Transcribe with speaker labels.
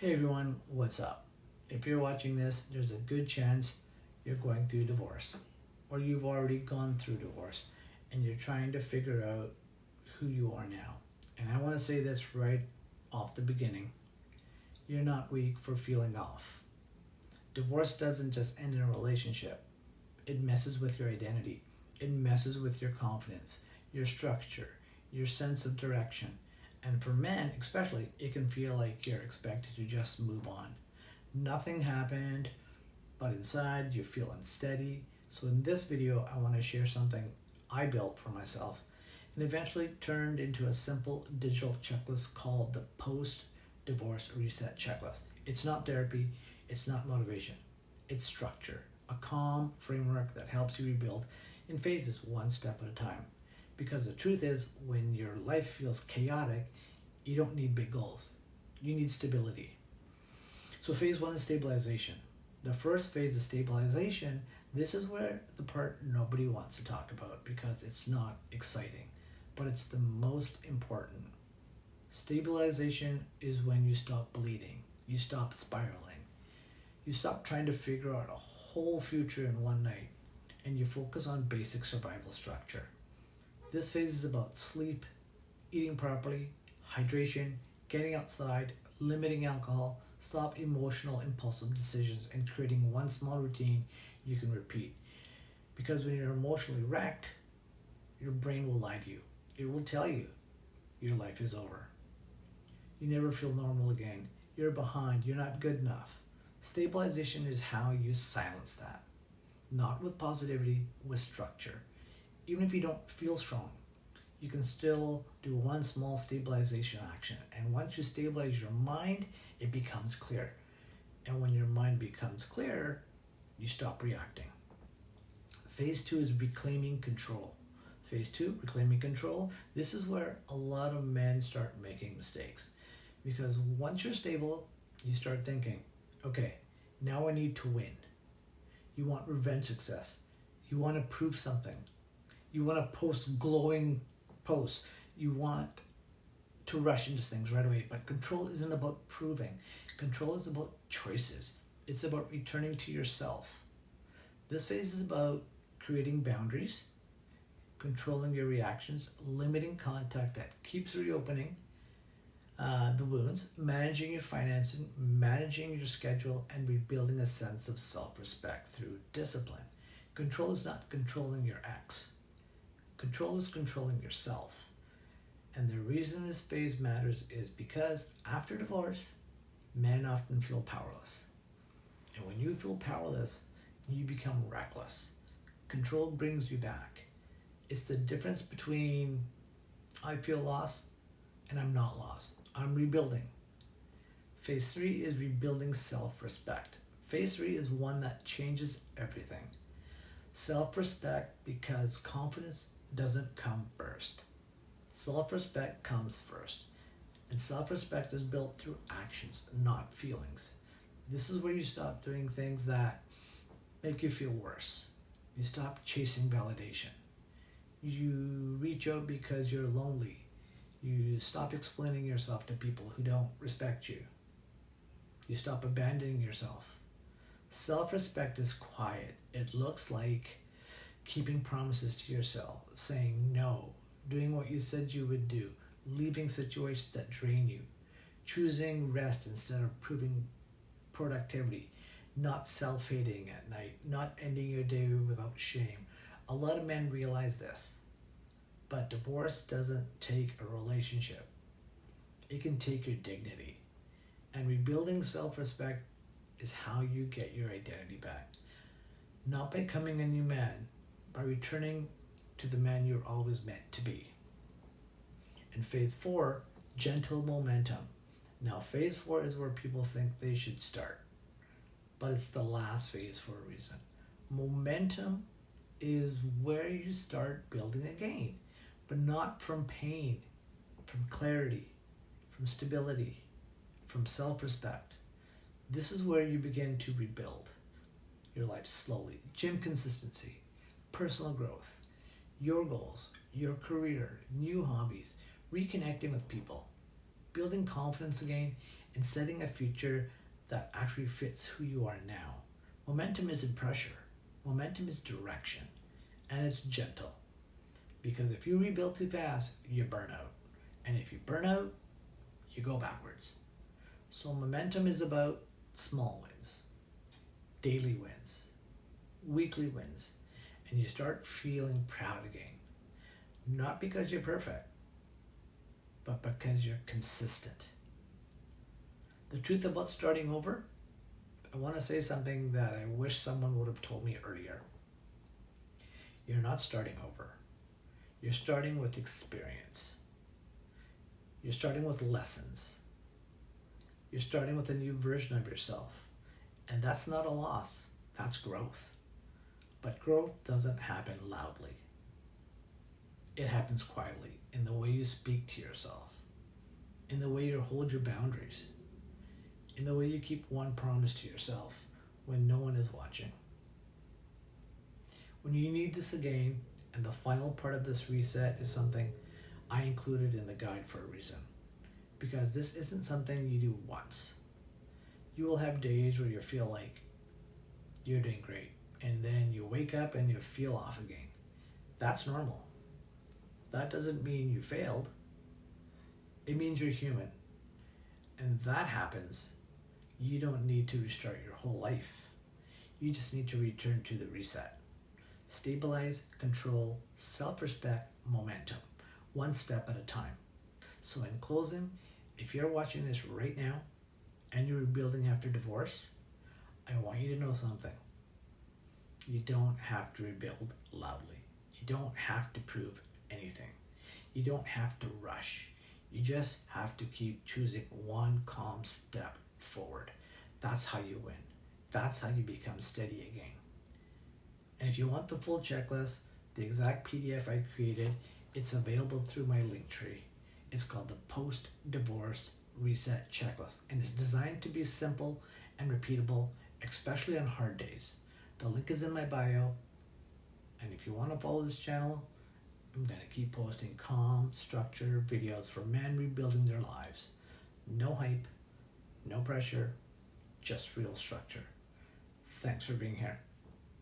Speaker 1: Hey everyone, what's up? If you're watching this, there's a good chance you're going through divorce or you've already gone through divorce and you're trying to figure out who you are now. And I want to say this right off the beginning. You're not weak for feeling off. Divorce doesn't just end in a relationship. It messes with your identity. It messes with your confidence, your structure, your sense of direction. And for men, especially, it can feel like you're expected to just move on. Nothing happened, but inside you feel unsteady. So in this video, I want to share something I built for myself and eventually turned into a simple digital checklist called the post-divorce reset checklist. It's not therapy, it's not motivation, it's structure, a calm framework that helps you rebuild in phases, one step at a time. Because the truth is, when your life feels chaotic, you don't need big goals. You need stability. So phase one is stabilization. The first phase is stabilization. This is where the part nobody wants to talk about because it's not exciting, but it's the most important. Stabilization is when you stop bleeding. You stop spiraling. You stop trying to figure out a whole future in one night, and you focus on basic survival structure. This phase is about sleep, eating properly, hydration, getting outside, limiting alcohol, stop emotional impulsive decisions, and creating one small routine you can repeat. Because when you're emotionally wrecked, your brain will lie to you. It will tell you your life is over. You never feel normal again. You're behind. You're not good enough. Stabilization is how you silence that. Not with positivity, with structure. Even if you don't feel strong, you can still do one small stabilization action. And once you stabilize your mind, it becomes clear. And when your mind becomes clear, you stop reacting. Phase two is reclaiming control. Phase two, reclaiming control. This is where a lot of men start making mistakes. Because once you're stable, you start thinking, okay, now I need to win. You want revenge success. You want to prove something. You want to post glowing posts. You want to rush into things right away. But control isn't about proving. Control is about choices. It's about returning to yourself. This phase is about creating boundaries, controlling your reactions, limiting contact that keeps reopening the wounds, managing your financing, managing your schedule, and rebuilding a sense of self-respect through discipline. Control is not controlling your ex. Control is controlling yourself. And the reason this phase matters is because after divorce, men often feel powerless. And when you feel powerless, you become reckless. Control brings you back. It's the difference between I feel lost and I'm not lost. I'm rebuilding. Phase three is rebuilding self-respect. Phase three is one that changes everything. Self-respect, because confidence doesn't come first. Self-respect comes first. And self-respect is built through actions, not feelings. This is where you stop doing things that make you feel worse. You stop chasing validation. You reach out because you're lonely. You stop explaining yourself to people who don't respect you. You stop abandoning yourself. Self-respect is quiet. It looks like keeping promises to yourself, saying no, doing what you said you would do, leaving situations that drain you, choosing rest instead of proving productivity, not self-hating at night, not ending your day without shame. A lot of men realize this, but divorce doesn't take a relationship. It can take your dignity. And rebuilding self-respect is how you get your identity back. Not by becoming a new man, by returning to the man you're always meant to be. In phase four, gentle momentum. Now, phase four is where people think they should start, but it's the last phase for a reason. Momentum is where you start building again, but not from pain, from clarity, from stability, from self-respect. This is where you begin to rebuild your life slowly. Gym consistency, personal growth, your goals, your career, new hobbies, reconnecting with people, building confidence again, in setting a future that actually fits who you are now. Momentum isn't pressure, momentum is direction, and it's gentle. Because if you rebuild too fast, you burn out. And if you burn out, you go backwards. So momentum is about small wins, daily wins, weekly wins, and you start feeling proud again. Not because you're perfect, but because you're consistent. The truth about starting over, I want to say something that I wish someone would have told me earlier. You're not starting over. You're starting with experience. You're starting with lessons. You're starting with a new version of yourself. And that's not a loss, that's growth. But growth doesn't happen loudly. It happens quietly in the way you speak to yourself, in the way you hold your boundaries, in the way you keep one promise to yourself when no one is watching. When you need this again, and the final part of this reset is something I included in the guide for a reason. Because this isn't something you do once. You will have days where you feel like you're doing great, and then you wake up and you feel off again. That's normal. That doesn't mean you failed. It means you're human. And that happens. You don't need to restart your whole life. You just need to return to the reset. Stabilize, control, self-respect, momentum. One step at a time. So in closing, if you're watching this right now and you're rebuilding after divorce, I want you to know something. You don't have to rebuild loudly. You don't have to prove anything. You don't have to rush. You just have to keep choosing one calm step forward. That's how you win. That's how you become steady again. And if you want the full checklist, the exact PDF I created, it's available through my link tree. It's called the Post-Divorce Reset Checklist, and it's designed to be simple and repeatable, especially on hard days. The link is in my bio, and if you want to follow this channel, I'm going to keep posting calm, structured videos for men rebuilding their lives. No hype, no pressure, just real structure. Thanks for being here.